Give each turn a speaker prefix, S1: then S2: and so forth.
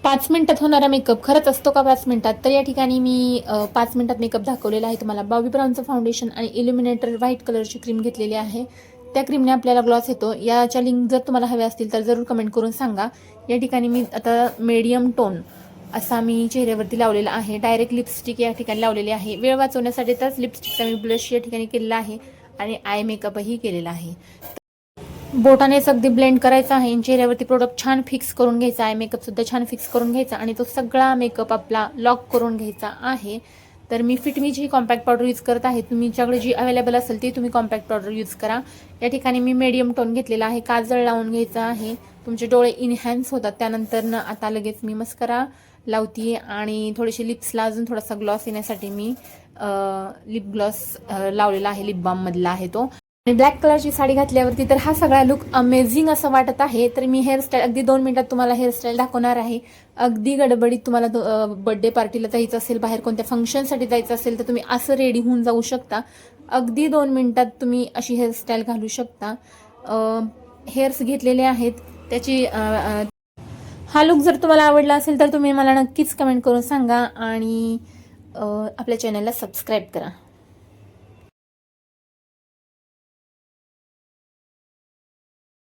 S1: 5 मिनिटात होणारा मेकअप खरंच असतो का 5 मिनिटात? तर या ठिकाणी मी 5 मिनिटात मेकअप दाखवलेला आहे तुम्हाला. बॉबी ब्राऊनचं फाउंडेशन आणि इल्युमिनेटर व्हाईट कलरची क्रीम घेतलेली आहे. त्या क्रीमने आपल्याला ग्लॉस येतो. याच्या लिंक जर तुम्हाला हव्या असतील तर जरूर कमेंट करून सांगा. या ठिकाणी मी आता मीडियम टोन असा मी चेहऱ्यावरती लावलेला आहे. डायरेक्ट लिपस्टिक या ठिकाणी लावलेली आहे. वेळ वाचवण्यासाठी त्याच लिपस्टिकचा मी ब्लश या ठिकाणी केलेला आहे आणि आय मेकअपही केलेला आहे. बोटानेच अगदी ब्लेंड करायचा आहे. चेहऱ्यावरती प्रोडक्ट छान फिक्स करून घ्यायचा आहे. मेकअप सुद्धा छान फिक्स करून घ्यायचा आणि तो सगळा मेकअप आपला लॉक करून घ्यायचा आहे. तर मी फिटमीची कॉम्पॅक्ट पावडर यूज करत आहे. तुमच्याकडे जी अवेलेबल असेल ती तुम्ही कॉम्पॅक्ट पावडर यूज करा. या ठिकाणी मी मीडियम टोन घेतलेला आहे. काजळ लावून घ्यायचा आहे. तुमचे डोळे इनहॅन्स होतात. त्यानंतर आता लगेच मी मस्करा लावते आणि थोडीशी लिप्सला अजून थोडासा ग्लॉस येण्यासाठी मी लिप ग्लॉस लावलेला आहे. लिप बाममधला आहे तो. आणि ब्लॅक कलरची साडी घातल्यावरती तर हा सगळा लुक अमेझिंग असं वाटत आहे. तर मी हेअरस्टाईल अगदी 2 मिनिटात तुम्हाला हेअरस्टाईल दाखवणार आहे. अगदी गडबडीत तुम्हाला बर्थडे पार्टीला जायचं असेल, बाहेर कोणत्या फंक्शनसाठी जायचं असेल तर तुम्ही असं रेडी होऊन जाऊ शकता. अगदी 2 मिनिटात तुम्ही अशी हेअरस्टाईल घालू शकता. हेअर्स घेतलेले आहेत त्याची हा लुक जर तुम्हाला आवडला असेल तर तुम्ही मला नक्कीच कमेंट करून सांगा आणि आपल्या चॅनलला सबस्क्राईब करा.